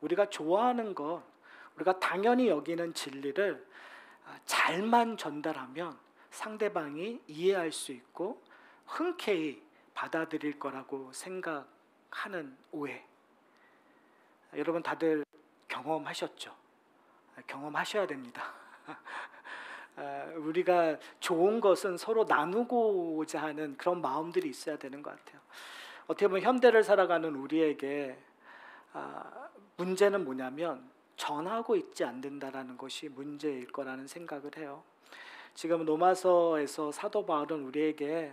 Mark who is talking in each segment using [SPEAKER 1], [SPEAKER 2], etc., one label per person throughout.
[SPEAKER 1] 우리가 좋아하는 것, 우리가 당연히 여기는 진리를 잘만 전달하면 상대방이 이해할 수 있고 흔쾌히 받아들일 거라고 생각하는 오해. 여러분 다들 경험하셨죠? 경험하셔야 됩니다. 우리가 좋은 것은 서로 나누고자 하는 그런 마음들이 있어야 되는 것 같아요. 어떻게 보면 현대를 살아가는 우리에게 문제는 뭐냐면 전하고 있지 않는다라는 것이 문제일 거라는 생각을 해요. 지금 로마서에서 사도 바울은 우리에게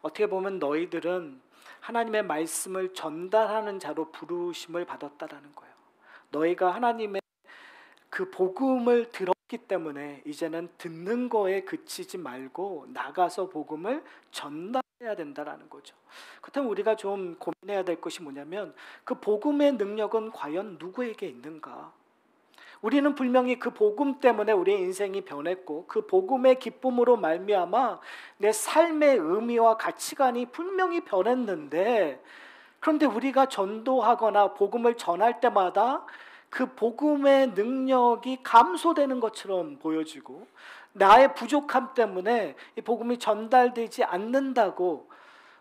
[SPEAKER 1] 어떻게 보면 너희들은 하나님의 말씀을 전달하는 자로 부르심을 받았다라는 거예요. 너희가 하나님의 그 복음을 들었기 때문에 이제는 듣는 거에 그치지 말고 나가서 복음을 전달해야 된다라는 거죠. 그렇다면 우리가 좀 고민해야 될 것이 뭐냐면 그 복음의 능력은 과연 누구에게 있는가? 우리는 분명히 그 복음 때문에 우리의 인생이 변했고 그 복음의 기쁨으로 말미암아 내 삶의 의미와 가치관이 분명히 변했는데, 그런데 우리가 전도하거나 복음을 전할 때마다 그 복음의 능력이 감소되는 것처럼 보여지고 나의 부족함 때문에 이 복음이 전달되지 않는다고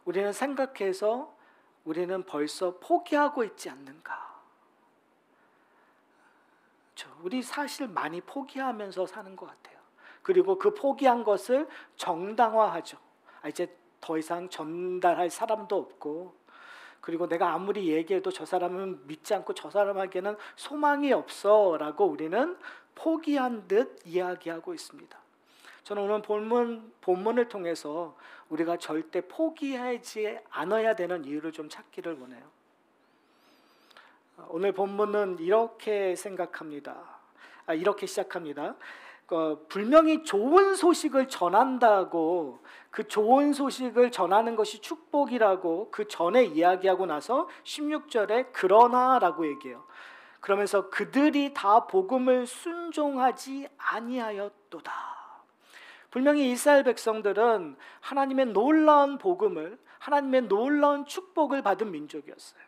[SPEAKER 1] 우리는 생각해서 우리는 벌써 포기하고 있지 않는가? 우리 사실 많이 포기하면서 사는 것 같아요. 그리고 그 포기한 것을 정당화하죠. 이제 더 이상 전달할 사람도 없고, 그리고 내가 아무리 얘기해도 저 사람은 믿지 않고 저 사람에게는 소망이 없어 라고 우리는 포기한 듯 이야기하고 있습니다. 저는 오늘 본문을 통해서 우리가 절대 포기하지 않아야 되는 이유를 좀 찾기를 원해요. 오늘 본문은 이렇게 생각합니다. 이렇게 시작합니다. 분명히 좋은 소식을 전한다고, 그 좋은 소식을 전하는 것이 축복이라고 그 전에 이야기하고 나서 16절에 그러나라고 얘기해요. 그러면서 그들이 다 복음을 순종하지 아니하였도다. 분명히 이스라엘 백성들은 하나님의 놀라운 복음을, 하나님의 놀라운 축복을 받은 민족이었어요.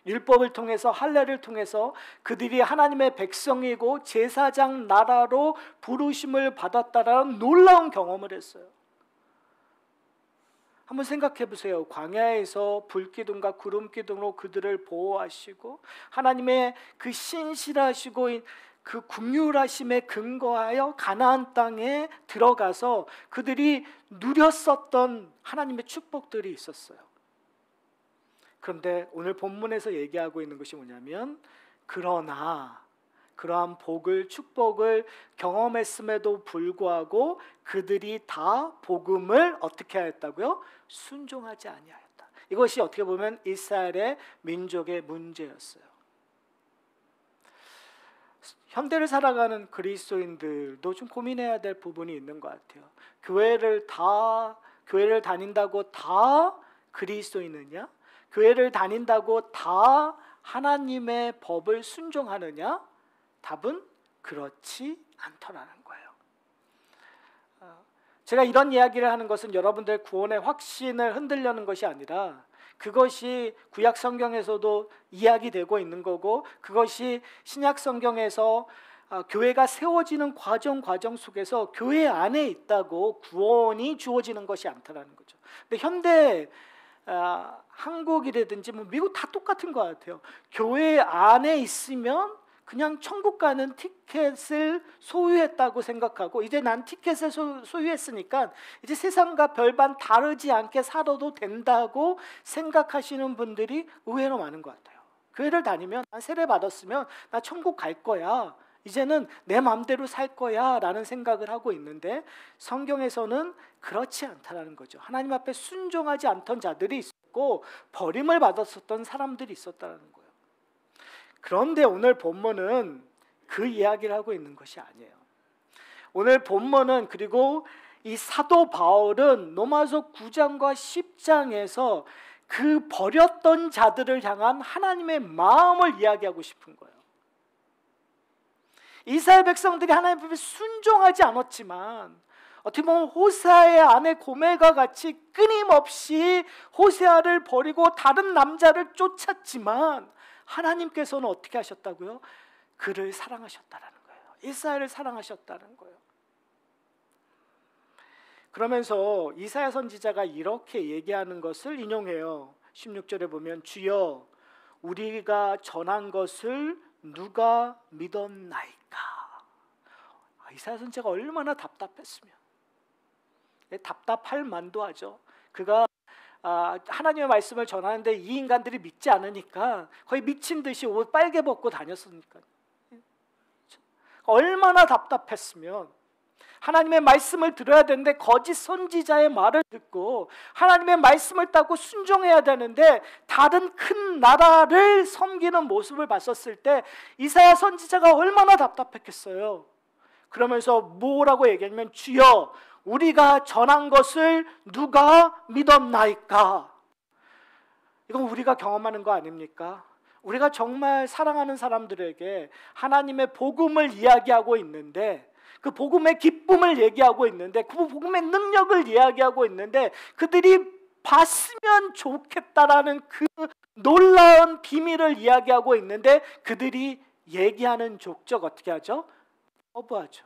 [SPEAKER 1] 율법을 통해서, 할례를 통해서 그들이 하나님의 백성이고 제사장 나라로 부르심을 받았다라는 놀라운 경험을 했어요. 한번 생각해 보세요. 광야에서 불기둥과 구름기둥으로 그들을 보호하시고 하나님의 그 신실하시고 그 긍휼하심에 근거하여 가나안 땅에 들어가서 그들이 누렸었던 하나님의 축복들이 있었어요. 그런데 오늘 본문에서 얘기하고 있는 것이 뭐냐면, 그러나 그러한 복을, 축복을 경험했음에도 불구하고 그들이 다 복음을 어떻게 하였다고요? 순종하지 아니하였다. 이것이 어떻게 보면 이스라엘의 민족의 문제였어요. 현대를 살아가는 그리스도인들도 좀 고민해야 될 부분이 있는 것 같아요. 교회를 다닌다고 다 그리스도인이냐? 교회를 다닌다고 다 하나님의 법을 순종하느냐? 답은 그렇지 않더라는 거예요. 제가 이런 이야기를 하는 것은 여러분들 구원의 확신을 흔들려는 것이 아니라 그것이 구약 성경에서도 이야기되고 있는 거고, 그것이 신약 성경에서 교회가 세워지는 과정 속에서 교회 안에 있다고 구원이 주어지는 것이 않다라는 거죠. 근데 현대 한국이라든지 뭐 미국 다 똑같은 것 같아요. 교회 안에 있으면 그냥 천국 가는 티켓을 소유했다고 생각하고, 이제 난 티켓을 소유했으니까 이제 세상과 별반 다르지 않게 살아도 된다고 생각하시는 분들이 의외로 많은 것 같아요. 교회를 다니면 난 세례 받았으면 나 천국 갈 거야, 이제는 내 마음대로 살 거야 라는 생각을 하고 있는데, 성경에서는 그렇지 않다라는 거죠. 하나님 앞에 순종하지 않던 자들이 있었고 버림을 받았었던 사람들이 있었다는 거예요. 그런데 오늘 본문은 그 이야기를 하고 있는 것이 아니에요. 오늘 본문은, 그리고 이 사도 바울은 로마서 9장과 10장에서 그 버렸던 자들을 향한 하나님의 마음을 이야기하고 싶은 거예요. 이스라엘 백성들이 하나님 앞에 순종하지 않았지만 어떻게 보면 호세아의 아내 고멜과 같이 끊임없이 호세아를 버리고 다른 남자를 쫓았지만 하나님께서는 어떻게 하셨다고요? 그를 사랑하셨다라는 거예요. 이스라엘을 사랑하셨다는 거예요. 그러면서 이사야 선지자가 이렇게 얘기하는 것을 인용해요. 16절에 보면 주여 우리가 전한 것을 누가 믿었나이까. 이사야 선지자가 얼마나 답답했으면, 답답할 만도 하죠. 그가 하나님의 말씀을 전하는데 이 인간들이 믿지 않으니까 거의 미친 듯이 옷 빨개 벗고 다녔으니까 얼마나 답답했으면, 하나님의 말씀을 들어야 되는데 거짓 선지자의 말을 듣고 하나님의 말씀을 따고 순종해야 되는데 다른 큰 나라를 섬기는 모습을 봤었을 때 이사야 선지자가 얼마나 답답했겠어요. 그러면서 뭐라고 얘기하냐면 주여 우리가 전한 것을 누가 믿었나이까. 이건 우리가 경험하는 거 아닙니까? 우리가 정말 사랑하는 사람들에게 하나님의 복음을 이야기하고 있는데, 그 복음의 기쁨을 얘기하고 있는데, 그 복음의 능력을 이야기하고 있는데 그들이 봤으면 좋겠다라는 그 놀라운 비밀을 이야기하고 있는데 그들이 얘기하는 족적 어떻게 하죠? 거부하죠.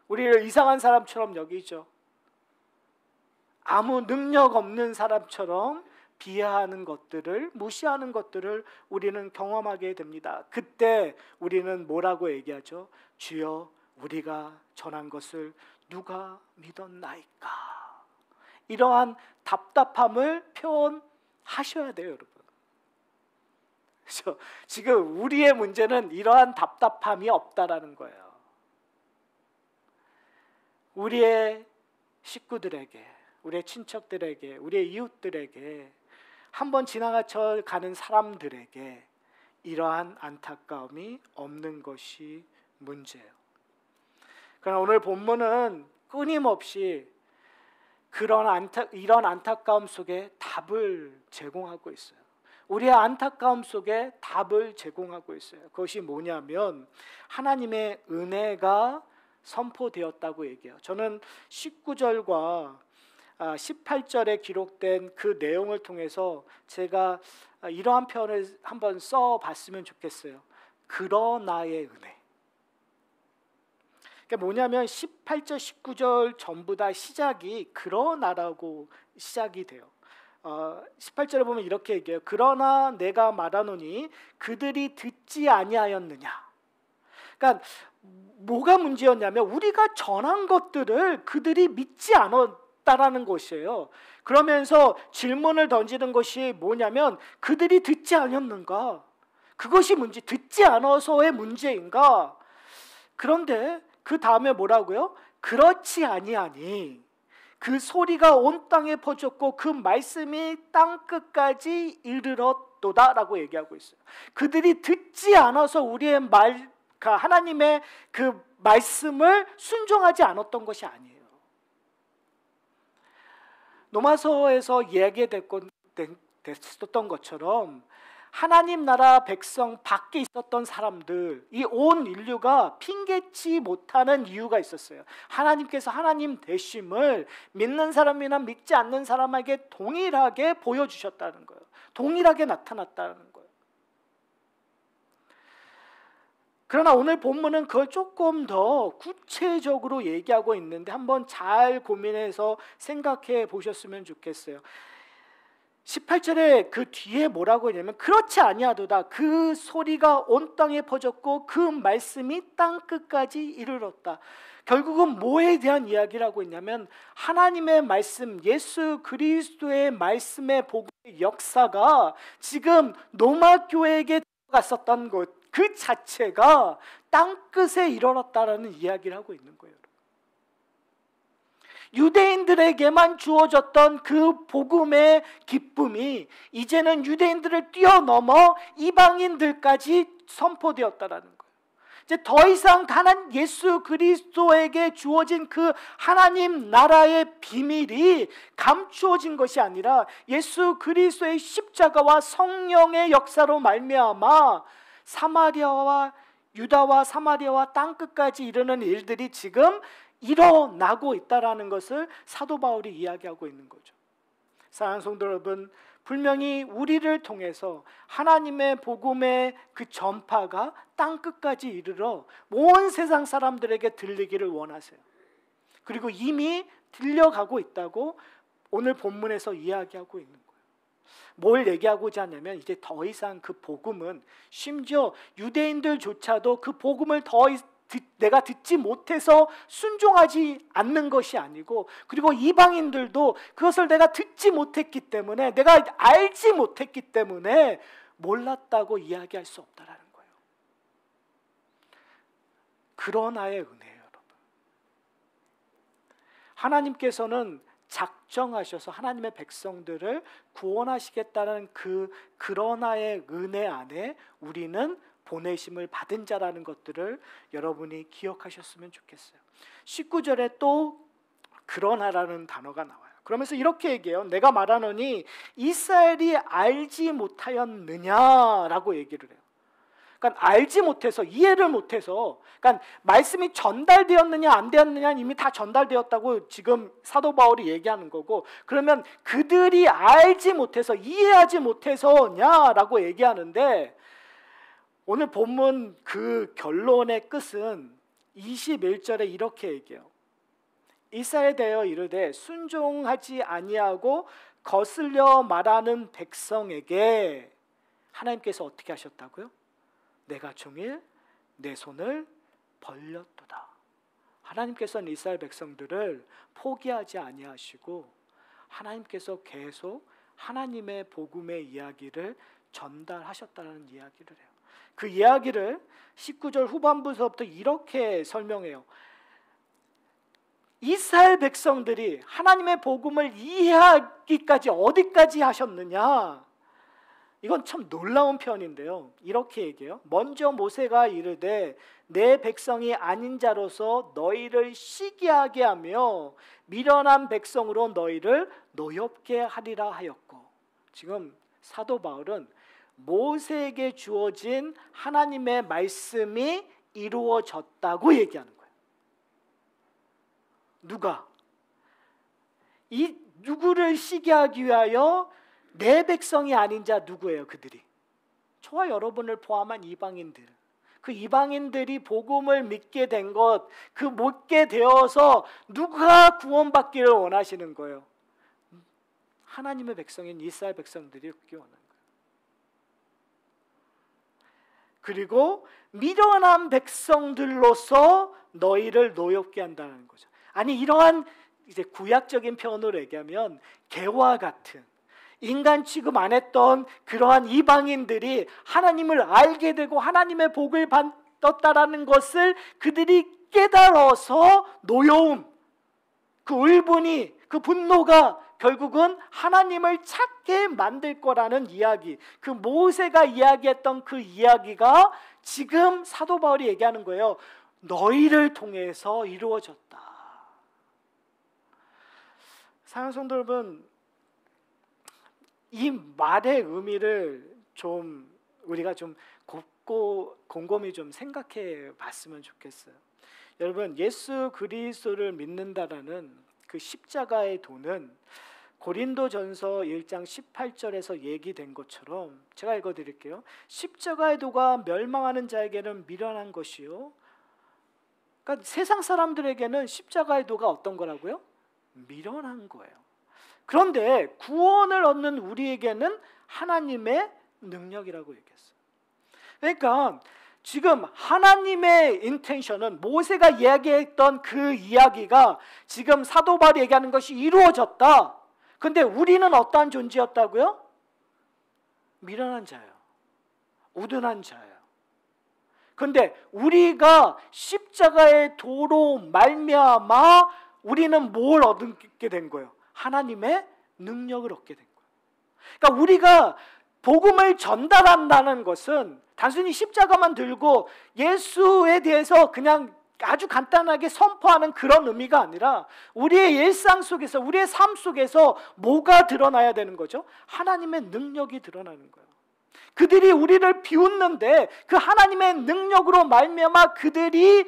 [SPEAKER 1] 우리를 이상한 사람처럼 여기죠. 아무 능력 없는 사람처럼 비하하는 것들을, 무시하는 것들을 우리는 경험하게 됩니다. 그때 우리는 뭐라고 얘기하죠? 주여 우리가 전한 것을 누가 믿었나이까. 이러한 답답함을 표현하셔야 돼요, 여러분. 그래서 지금 우리의 문제는 이러한 답답함이 없다라는 거예요. 우리의 식구들에게, 우리의 친척들에게, 우리의 이웃들에게, 한번 지나쳐 가는 사람들에게 이러한 안타까움이 없는 것이 문제예요. 그러나 오늘 본문은 끊임없이 이런 안타까움 속에 답을 제공하고 있어요. 우리의 안타까움 속에 답을 제공하고 있어요. 그것이 뭐냐면 하나님의 은혜가 선포되었다고 얘기해요. 저는 19절과 18절에 기록된 그 내용을 통해서 제가 이러한 표현을 한번 써봤으면 좋겠어요. 그러나의 은혜. 그러니까 뭐냐면 18절 19절 전부 다 시작이 그러나라고 시작이 돼요. 18절에 보면 이렇게 얘기해요. 그러나 내가 말하노니 그들이 듣지 아니하였느냐. 그러니까 뭐가 문제였냐면 우리가 전한 것들을 그들이 믿지 않았다라는 것이에요. 그러면서 질문을 던지는 것이 뭐냐면 그들이 듣지 않았는가? 그것이 문제, 듣지 않아서의 문제인가? 그런데 그 다음에 뭐라고요? 그렇지 아니하니 그 소리가 온 땅에 퍼졌고 그 말씀이 땅 끝까지 이르렀도다라고 얘기하고 있어요. 그들이 듣지 않아서 우리의 하나님의 그 말씀을 순종하지 않았던 것이 아니에요. 로마서에서 이야기됐었던 것처럼 하나님 나라 백성 밖에 있었던 사람들, 이 온 인류가 핑계치 못하는 이유가 있었어요. 하나님께서 하나님 되심을 믿는 사람이나 믿지 않는 사람에게 동일하게 보여주셨다는 거예요. 동일하게 나타났다는 거예요. 그러나 오늘 본문은 그걸 조금 더 구체적으로 얘기하고 있는데 한번 잘 고민해서 생각해 보셨으면 좋겠어요. 18절에 그 뒤에 뭐라고 했냐면 그렇지 아니하도다. 그 소리가 온 땅에 퍼졌고 그 말씀이 땅 끝까지 이르렀다. 결국은 뭐에 대한 이야기를 하고 있냐면 하나님의 말씀, 예수 그리스도의 말씀의 복음의 역사가 지금 로마 교회에게 들어갔었던 것 그 자체가 땅끝에 이르렀다라는 이야기를 하고 있는 거예요. 유대인들에게만 주어졌던 그 복음의 기쁨이 이제는 유대인들을 뛰어넘어 이방인들까지 선포되었다라는 거예요. 이제 더 이상 단 예수 그리스도에게 주어진 그 하나님 나라의 비밀이 감추어진 것이 아니라 예수 그리스도의 십자가와 성령의 역사로 말미암아 사마리아와 유다와 사마리아와 땅끝까지 이르는 일들이 지금 일어나고 있다라는 것을 사도 바울이 이야기하고 있는 거죠. 사랑하는 성도 여러분, 분명히 우리를 통해서 하나님의 복음의 그 전파가 땅끝까지 이르러 온 세상 사람들에게 들리기를 원하세요. 그리고 이미 들려가고 있다고 오늘 본문에서 이야기하고 있는 거예요. 뭘 얘기하고자 하냐면 이제 더 이상 그 복음은, 심지어 유대인들조차도 그 복음을 내가 듣지 못해서 순종하지 않는 것이 아니고, 그리고 이방인들도 그것을 내가 듣지 못했기 때문에, 내가 알지 못했기 때문에 몰랐다고 이야기할 수 없다라는 거예요. 그러나의 은혜예요, 여러분. 하나님께서는 작정하셔서 하나님의 백성들을 구원하시겠다는 그러나의 은혜 안에 우리는 보내심을 받은 자라는 것들을 여러분이 기억하셨으면 좋겠어요. 19절에 또 그러나라는 단어가 나와요. 그러면서 이렇게 얘기해요. 내가 말하노니 이스라엘이 알지 못하였느냐라고 얘기를 해요. 그러니까 알지 못해서, 이해를 못해서, 그러니까 말씀이 전달되었느냐 안 되었느냐는 이미 다 전달되었다고 지금 사도 바울이 얘기하는 거고, 그러면 그들이 알지 못해서, 이해하지 못해서냐라고 얘기하는데, 오늘 본문 그 결론의 끝은 21절에 이렇게 얘기해요. 이스라엘에 대하여 이르되 순종하지 아니하고 거슬려 말하는 백성에게 하나님께서 어떻게 하셨다고요? 내가 종일 내 손을 벌렸도다. 하나님께서는 이스라엘 백성들을 포기하지 아니하시고 하나님께서 계속 하나님의 복음의 이야기를 전달하셨다는 이야기를 해요. 그 이야기를 19절 후반부서부터 이렇게 설명해요. 이스라엘 백성들이 하나님의 복음을 이해하기까지 어디까지 하셨느냐? 이건 참 놀라운 표현인데요. 이렇게 얘기해요. 먼저 모세가 이르되 내 백성이 아닌 자로서 너희를 시기하게 하며 미련한 백성으로 너희를 노엽게 하리라 하였고, 지금 사도 바울은 모세에게 주어진 하나님의 말씀이 이루어졌다고 얘기하는 거예요. 누가? 이 누구를 시기하기 위하여? 내 백성이 아닌 자 누구예요? 그들이 저와 여러분을 포함한 이방인들. 그 이방인들이 복음을 믿게 된 것, 그 믿게 되어서 누가 구원받기를 원하시는 거예요? 하나님의 백성인 이스라엘 백성들이 얻기 원하는 거예요. 그리고 미련한 백성들로서 너희를 노엽게 한다는 거죠. 아니, 이러한 이제 구약적인 표현으로 얘기하면 개와 같은, 인간 취급 안 했던 그러한 이방인들이 하나님을 알게 되고 하나님의 복을 받았다라는 것을 그들이 깨달아서 노여움, 그 울분이, 그 분노가 결국은 하나님을 찾게 만들 거라는 이야기, 그 모세가 이야기했던 그 이야기가 지금 사도 바울이 얘기하는 거예요. 너희를 통해서 이루어졌다. 사랑하는 성도 여러분, 이 말의 의미를 좀 우리가 좀 곱고 곰곰이 좀 생각해 봤으면 좋겠어요. 여러분, 예수 그리스도를 믿는다라는 그 십자가의 도는 고린도전서 1장 18절에서 얘기된 것처럼, 제가 읽어드릴게요. 십자가의 도가 멸망하는 자에게는 미련한 것이요, 그러니까 세상 사람들에게는 십자가의 도가 어떤 거라고요? 미련한 거예요. 그런데 구원을 얻는 우리에게는 하나님의 능력이라고 얘기했어요. 그러니까 지금 하나님의 인텐션은, 모세가 이야기했던 그 이야기가 지금 사도 바울이 얘기하는 것이 이루어졌다. 근데 우리는 어떠한 존재였다고요? 미련한 자예요. 우둔한 자예요. 근데 우리가 십자가의 도로 말미암아 우리는 뭘 얻게 된 거예요? 하나님의 능력을 얻게 된 거예요. 그러니까 우리가 복음을 전달한다는 것은 단순히 십자가만 들고 예수에 대해서 그냥 아주 간단하게 선포하는 그런 의미가 아니라, 우리의 일상 속에서, 우리의 삶 속에서 뭐가 드러나야 되는 거죠? 하나님의 능력이 드러나는 거예요. 그들이 우리를 비웃는데 그 하나님의 능력으로 말미암아 그들이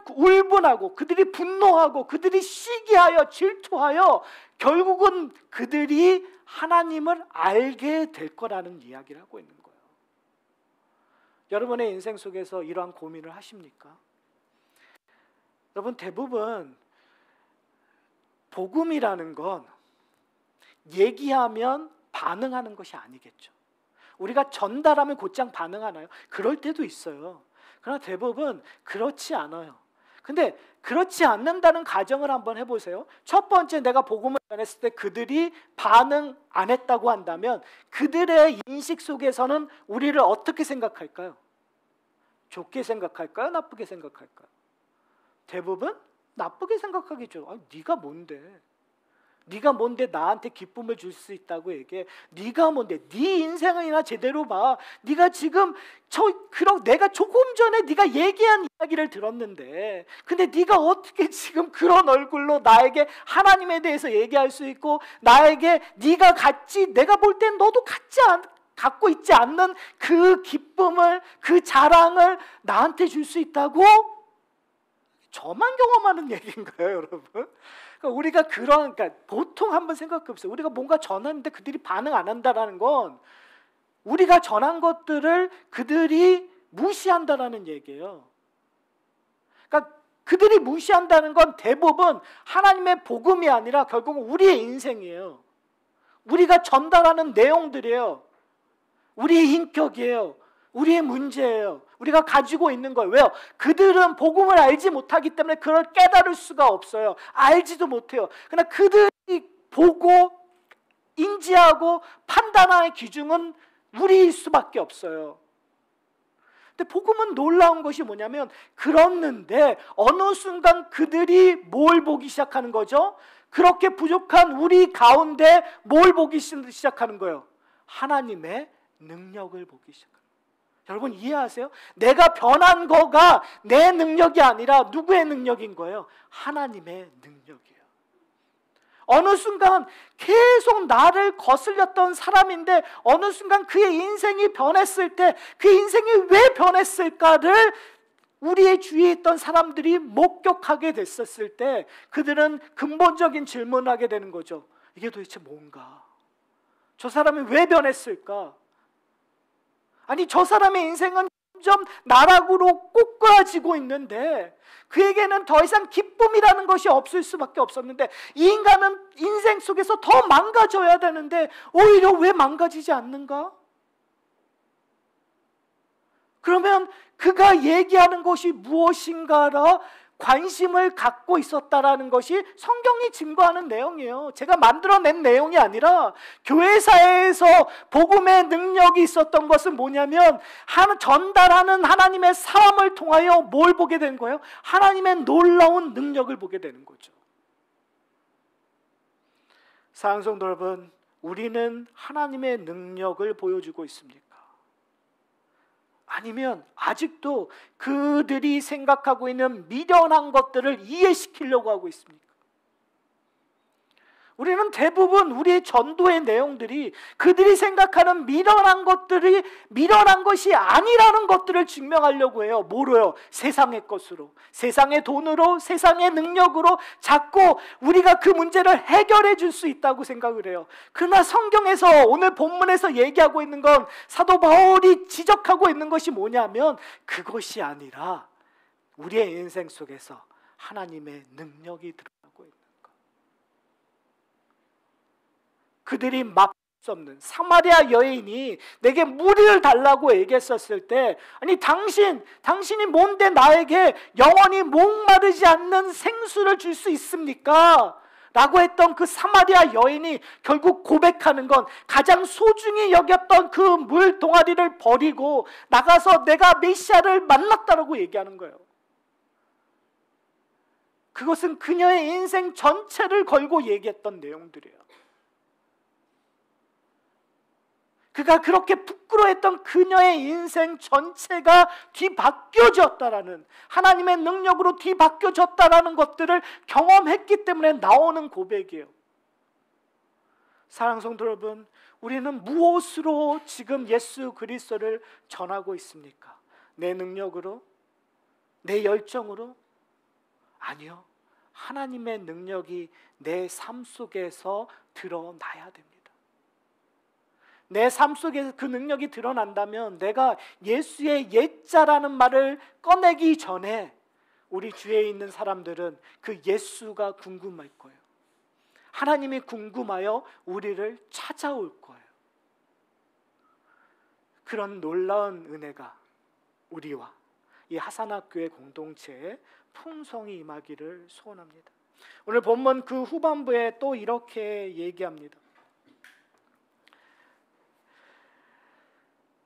[SPEAKER 1] 울분하고 그들이 분노하고 그들이 시기하여 질투하여 결국은 그들이 하나님을 알게 될 거라는 이야기를 하고 있는 거예요. 여러분의 인생 속에서 이러한 고민을 하십니까? 여러분, 대부분 복음이라는 건 얘기하면 반응하는 것이 아니겠죠. 우리가 전달하면 곧장 반응하나요? 그럴 때도 있어요. 그러나 대부분 그렇지 않아요. 근데 그렇지 않는다는 가정을 한번 해보세요. 첫 번째, 내가 복음을 전했을 때 그들이 반응 안 했다고 한다면 그들의 인식 속에서는 우리를 어떻게 생각할까요? 좋게 생각할까요? 나쁘게 생각할까요? 대부분 나쁘게 생각하겠죠. 네가 뭔데? 네가 뭔데 나한테 기쁨을 줄 수 있다고 얘기해? 네가 뭔데? 네 인생이나 제대로 봐. 네가 지금 내가 조금 전에 네가 얘기한 이야기를 들었는데, 근데 네가 어떻게 지금 그런 얼굴로 나에게 하나님에 대해서 얘기할 수 있고, 나에게 네가 내가 볼 땐 너도 갖고 있지 않는 그 기쁨을, 그 자랑을 나한테 줄 수 있다고? 저만 경험하는 얘기인가요, 여러분? 우리가 그러니까 보통 한번 생각해 보세요. 우리가 뭔가 전하는데 그들이 반응 안 한다라는 건 우리가 전한 것들을 그들이 무시한다라는 얘기예요. 그러니까 그들이 무시한다는 건 대부분 하나님의 복음이 아니라 결국은 우리의 인생이에요. 우리가 전달하는 내용들이에요. 우리의 인격이에요. 우리의 문제예요. 우리가 가지고 있는 거예요. 왜요? 그들은 복음을 알지 못하기 때문에 그걸 깨달을 수가 없어요. 알지도 못해요. 그러나 그들이 보고 인지하고 판단하는 기준은 우리일 수밖에 없어요. 근데 복음은 놀라운 것이 뭐냐면, 그렇는데 어느 순간 그들이 뭘 보기 시작하는 거죠? 그렇게 부족한 우리 가운데 뭘 보기 시작하는 거예요? 하나님의 능력을 보기 시작합니다. 여러분 이해하세요? 내가 변한 거가 내 능력이 아니라 누구의 능력인 거예요? 하나님의 능력이에요. 어느 순간 계속 나를 거슬렸던 사람인데 어느 순간 그의 인생이 변했을 때 그 인생이 왜 변했을까를 우리의 주위에 있던 사람들이 목격하게 됐었을 때 그들은 근본적인 질문을 하게 되는 거죠. 이게 도대체 뭔가? 저 사람이 왜 변했을까? 아니, 저 사람의 인생은 점점 나락으로 꼬꾸라지고 있는데 그에게는 더 이상 기쁨이라는 것이 없을 수밖에 없었는데, 이 인간은 인생 속에서 더 망가져야 되는데 오히려 왜 망가지지 않는가? 그러면 그가 얘기하는 것이 무엇인가라 관심을 갖고 있었다라는 것이 성경이 증거하는 내용이에요. 제가 만들어낸 내용이 아니라 교회사에서 복음의 능력이 있었던 것은 뭐냐면 전달하는 하나님의 사람을 통하여 뭘 보게 된 거예요? 하나님의 놀라운 능력을 보게 되는 거죠. 사랑하는 성도 여러분, 우리는 하나님의 능력을 보여주고 있습니까? 아니면 아직도 그들이 생각하고 있는 미련한 것들을 이해시키려고 하고 있습니까? 우리는 대부분 우리의 전도의 내용들이 그들이 생각하는 미련한 것들이 미련한 것이 아니라는 것들을 증명하려고 해요. 뭐로요? 세상의 것으로, 세상의 돈으로, 세상의 능력으로 자꾸 우리가 그 문제를 해결해 줄 수 있다고 생각을 해요. 그러나 성경에서 오늘 본문에서 얘기하고 있는 건, 사도 바울이 지적하고 있는 것이 뭐냐면 그것이 아니라 우리의 인생 속에서 하나님의 능력이 들어가고 있는, 그들이 막을 수 없는 사마리아 여인이 내게 물을 달라고 얘기했었을 때, 아니 당신이 뭔데 나에게 영원히 목마르지 않는 생수를 줄 수 있습니까? 라고 했던 그 사마리아 여인이 결국 고백하는 건 가장 소중히 여겼던 그 물 동아리를 버리고 나가서 내가 메시아를 만났다라고 얘기하는 거예요. 그것은 그녀의 인생 전체를 걸고 얘기했던 내용들이에요. 그가 그렇게 부끄러워했던 그녀의 인생 전체가 뒤바뀌어졌다라는, 하나님의 능력으로 뒤바뀌어졌다라는 것들을 경험했기 때문에 나오는 고백이에요. 사랑하는 성도 여러분, 우리는 무엇으로 지금 예수 그리스도를 전하고 있습니까? 내 능력으로? 내 열정으로? 아니요. 하나님의 능력이 내 삶 속에서 드러나야 됩니다. 내 삶 속에서 그 능력이 드러난다면 내가 예수의 옛자라는 말을 꺼내기 전에 우리 주위에 있는 사람들은 그 예수가 궁금할 거예요. 하나님이 궁금하여 우리를 찾아올 거예요. 그런 놀라운 은혜가 우리와 이 하산학교의 공동체에 풍성히 임하기를 소원합니다. 오늘 본문 그 후반부에 또 이렇게 얘기합니다.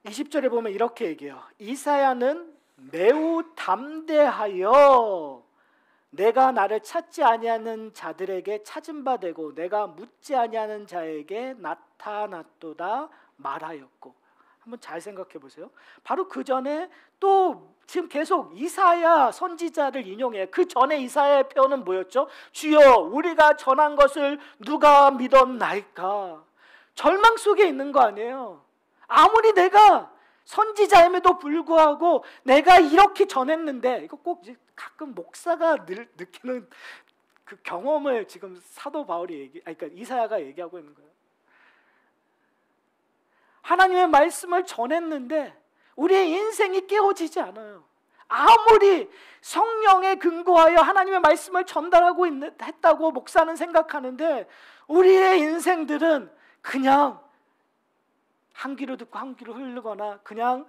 [SPEAKER 1] 20절에 보면 이렇게 얘기해요. 이사야는 매우 담대하여 내가 나를 찾지 아니하는 자들에게 찾은 바 되고 내가 묻지 아니하는 자에게 나타났도다 말하였고. 한번 잘 생각해 보세요. 바로 그 전에 또 지금 계속 이사야 선지자를 인용해. 그 전에 이사야의 표현은 뭐였죠? 주여 우리가 전한 것을 누가 믿었나이까. 절망 속에 있는 거 아니에요. 아무리 내가 선지자임에도 불구하고 내가 이렇게 전했는데, 이거 꼭 가끔 목사가 느끼는 그 경험을 지금 사도 바울이 그러니까 이사야가 얘기하고 있는 거예요. 하나님의 말씀을 전했는데 우리의 인생이 깨어지지 않아요. 아무리 성령에 근거하여 하나님의 말씀을 전달하고 했다고 목사는 생각하는데 우리의 인생들은 그냥 한 귀로 듣고 한 귀로 흐르거나 그냥.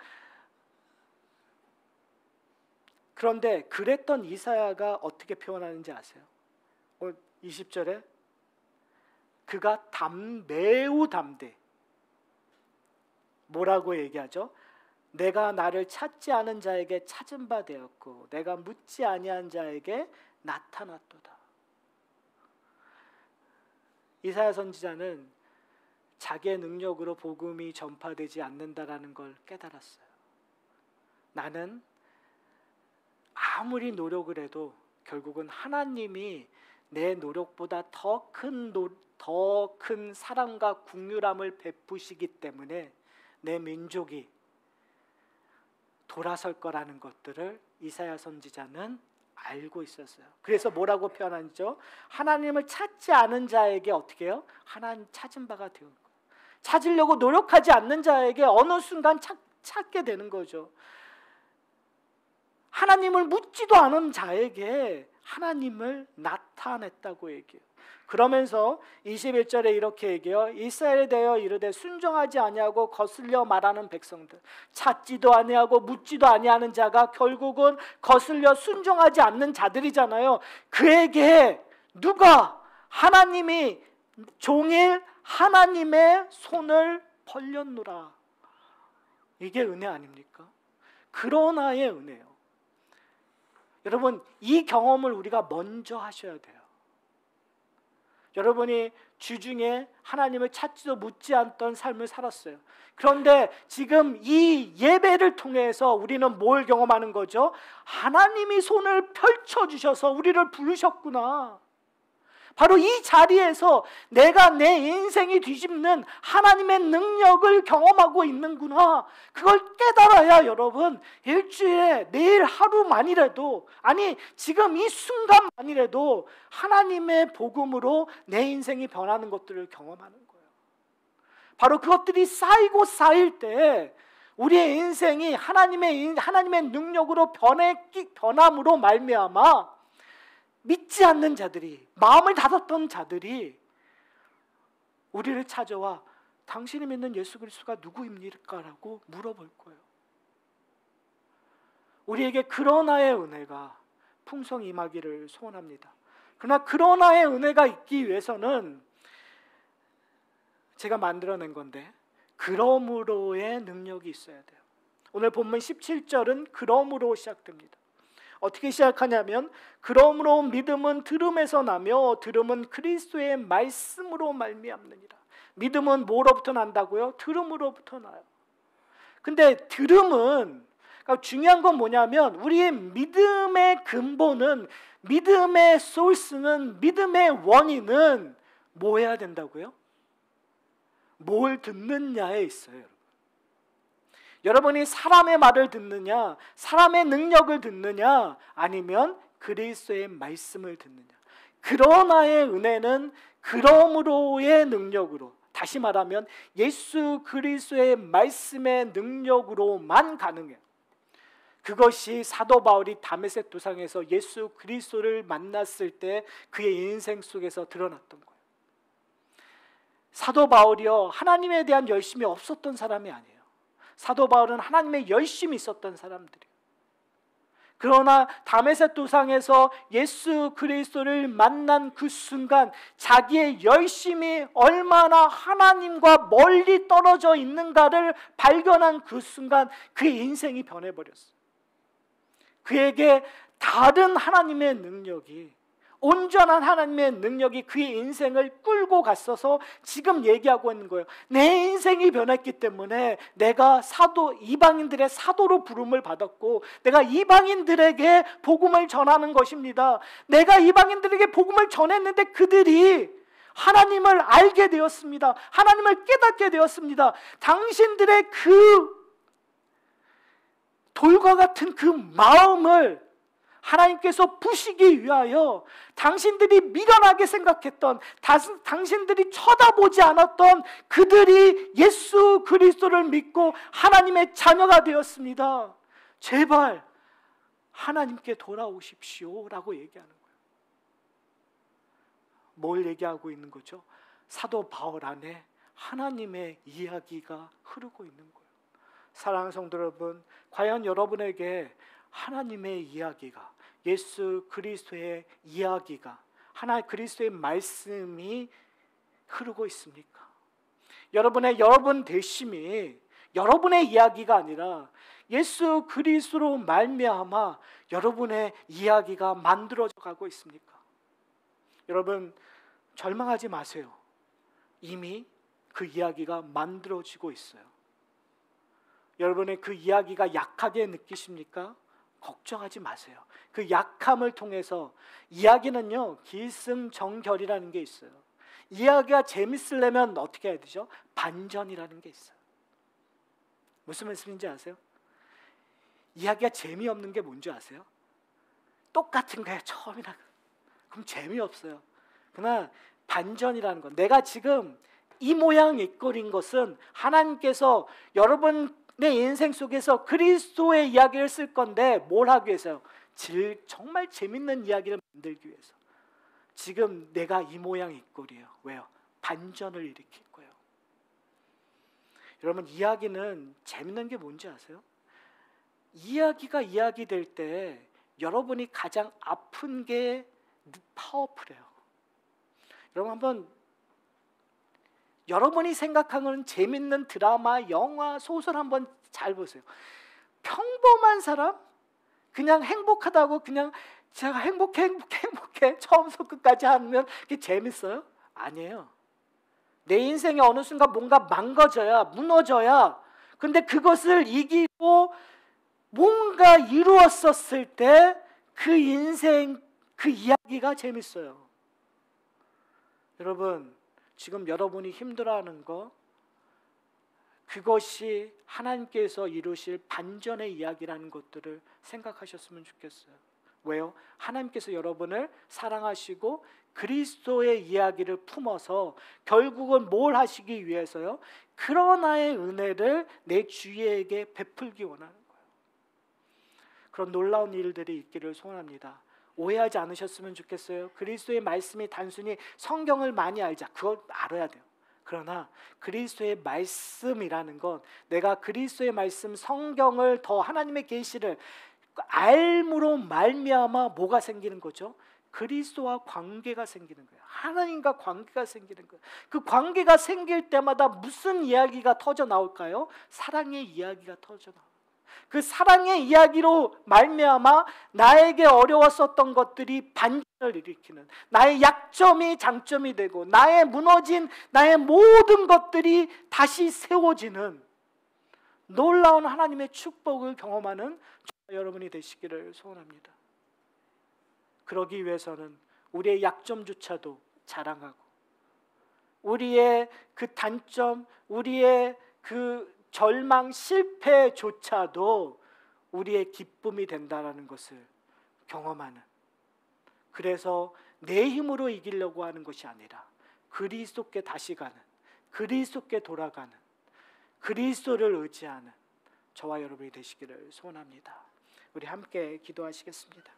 [SPEAKER 1] 그런데 그랬던 이사야가 어떻게 표현하는지 아세요? 20절에 그가 매우 담대. 뭐라고 얘기하죠? 내가 나를 찾지 않은 자에게 찾은 바 되었고 내가 묻지 아니한 자에게 나타났도다. 이사야 선지자는 자기의 능력으로 복음이 전파되지 않는다라는 걸 깨달았어요. 나는 아무리 노력을 해도 결국은 하나님이 내 노력보다 더 큰 사랑과 긍휼함을 베푸시기 때문에 내 민족이 돌아설 거라는 것들을 이사야 선지자는 알고 있었어요. 그래서 뭐라고 표현하죠? 하나님을 찾지 않은 자에게 어떻게 해요? 하나님 찾은 바가 되는 거예요. 찾으려고 노력하지 않는 자에게 어느 순간 찾게 되는 거죠. 하나님을 묻지도 않은 자에게 하나님을 나타냈다고 얘기해요. 그러면서 21절에 이렇게 얘기해요. 이스라엘에 대하여 이르되 순종하지 아니하고 거슬려 말하는 백성들, 찾지도 아니하고 묻지도 아니하는 자가 결국은 거슬려 순종하지 않는 자들이잖아요. 그에게 누가 하나님이 종일 하나님의 손을 벌렸노라. 이게 은혜 아닙니까? 그러나의 은혜요. 여러분, 이 경험을 우리가 먼저 하셔야 돼요. 여러분이 주중에 하나님을 찾지도 묻지 않던 삶을 살았어요. 그런데 지금 이 예배를 통해서 우리는 뭘 경험하는 거죠? 하나님이 손을 펼쳐주셔서 우리를 부르셨구나. 바로 이 자리에서 내가 내 인생이 뒤집는 하나님의 능력을 경험하고 있는구나. 그걸 깨달아야 여러분 일주일에 내일 하루만이라도, 아니 지금 이 순간만이라도 하나님의 복음으로 내 인생이 변하는 것들을 경험하는 거예요. 바로 그것들이 쌓이고 쌓일 때 우리의 인생이 하나님의 능력으로 변함으로 말미암아 믿지 않는 자들이, 마음을 닫았던 자들이 우리를 찾아와 당신이 믿는 예수 그리스도가 누구입니까? 라고 물어볼 거예요. 우리에게 그러나의 은혜가 풍성히 임하기를 소원합니다. 그러나 그러나의 은혜가 있기 위해서는 제가 만들어낸 건데 그러므로의 능력이 있어야 돼요. 오늘 본문 17절은 그러므로 시작됩니다. 어떻게 시작하냐면 그러므로 믿음은 들음에서 나며 들음은 그리스도의 말씀으로 말미암느니라. 믿음은 뭐로부터 난다고요? 들음으로부터 나요. 근데 들음은, 그러니까 중요한 건 뭐냐면 우리의 믿음의 근본은, 믿음의 소스는, 믿음의 원인은 뭐 해야 된다고요? 뭘 듣느냐에 있어요. 여러분이 사람의 말을 듣느냐, 사람의 능력을 듣느냐, 아니면 그리스도의 말씀을 듣느냐. 그러나의 은혜는 그러므로의 능력으로, 다시 말하면 예수 그리스도의 말씀의 능력으로만 가능해요. 그것이 사도 바울이 다메섹 도상에서 예수 그리스도를 만났을 때 그의 인생 속에서 드러났던 거예요. 사도 바울이요, 하나님에 대한 열심이 없었던 사람이 아니에요. 사도 바울은 하나님의 열심이 있었던 사람들이에요. 그러나 다메섹 도상에서 예수 그리스도를 만난 그 순간 자기의 열심이 얼마나 하나님과 멀리 떨어져 있는가를 발견한 그 순간 그의 인생이 변해버렸어요. 그에게 다른 하나님의 능력이, 온전한 하나님의 능력이 그의 인생을 끌고 갔어서 지금 얘기하고 있는 거예요. 내 인생이 변했기 때문에 내가 이방인들의 사도로 부름을 받았고 내가 이방인들에게 복음을 전하는 것입니다. 내가 이방인들에게 복음을 전했는데 그들이 하나님을 알게 되었습니다. 하나님을 깨닫게 되었습니다. 당신들의 그 돌과 같은 그 마음을 하나님께서 부시기 위하여 당신들이 미련하게 생각했던, 당신들이 쳐다보지 않았던 그들이 예수 그리스도를 믿고 하나님의 자녀가 되었습니다. 제발 하나님께 돌아오십시오 라고 얘기하는 거예요. 뭘 얘기하고 있는 거죠? 사도 바울 안에 하나님의 이야기가 흐르고 있는 거예요. 사랑하는 성도 여러분, 과연 여러분에게 하나님의 이야기가, 예수 그리스도의 이야기가, 하나님 그리스도의 말씀이 흐르고 있습니까? 여러분 되심이 여러분의 이야기가 아니라 예수 그리스도로 말미암아 여러분의 이야기가 만들어져 가고 있습니까? 여러분 절망하지 마세요. 이미 그 이야기가 만들어지고 있어요. 여러분의 그 이야기가 약하게 느끼십니까? 걱정하지 마세요. 그 약함을 통해서, 이야기는요 기승전결이라는 게 있어요. 이야기가 재밌으려면 어떻게 해야 되죠? 반전이라는 게 있어요. 무슨 말씀인지 아세요? 이야기가 재미없는 게 뭔지 아세요? 똑같은 거예요 처음이나. 그럼 재미없어요. 그러나 반전이라는 건, 내가 지금 이 모양 이 꼴인 것은 하나님께서 내 인생 속에서 그리스도의 이야기를 쓸 건데 뭘 하기 위해서요? 정말 재밌는 이야기를 만들기 위해서. 지금 내가 이 모양 이 꼴이에요. 왜요? 반전을 일으킬 거예요. 여러분 이야기는 재밌는 게 뭔지 아세요? 이야기가 이야기될 때 여러분이 가장 아픈 게 파워풀해요. 여러분 한번 여러분이 생각하는 재밌는 드라마, 영화, 소설 한번 잘 보세요. 평범한 사람, 그냥 행복하다고 그냥 제가 행복해 처음부터 끝까지 하면 그게 재밌어요? 아니에요. 내 인생에 어느 순간 뭔가 망가져야, 무너져야, 근데 그것을 이기고 뭔가 이루었었을 때 그 인생, 그 이야기가 재밌어요. 여러분 지금 여러분이 힘들어하는 거, 그것이 하나님께서 이루실 반전의 이야기라는 것들을 생각하셨으면 좋겠어요. 왜요? 하나님께서 여러분을 사랑하시고 그리스도의 이야기를 품어서 결국은 뭘 하시기 위해서요? 그러나의 은혜를 내 주위에게 베풀기 원하는 거예요. 그런 놀라운 일들이 있기를 소원합니다. 오해하지 않으셨으면 좋겠어요. 그리스도의 말씀이 단순히 성경을 많이 알자, 그걸 알아야 돼요. 그러나 그리스도의 말씀이라는 건, 내가 그리스도의 말씀, 성경을 더 하나님의 계시를 알므로 말미암아 뭐가 생기는 거죠? 그리스도와 관계가 생기는 거예요. 하나님과 관계가 생기는 거예요. 그 관계가 생길 때마다 무슨 이야기가 터져 나올까요? 사랑의 이야기가 터져 나와요. 그 사랑의 이야기로 말미암아 나에게 어려웠었던 것들이 반전을 일으키는, 나의 약점이 장점이 되고 나의 무너진 나의 모든 것들이 다시 세워지는 놀라운 하나님의 축복을 경험하는 여러분이 되시기를 소원합니다. 그러기 위해서는 우리의 약점조차도 자랑하고, 우리의 그 단점, 우리의 그 절망, 실패조차도 우리의 기쁨이 된다는 것을 경험하는, 그래서 내 힘으로 이기려고 하는 것이 아니라 그리스도께 다시 가는, 그리스도께 돌아가는, 그리스도를 의지하는 저와 여러분이 되시기를 소원합니다. 우리 함께 기도하시겠습니다.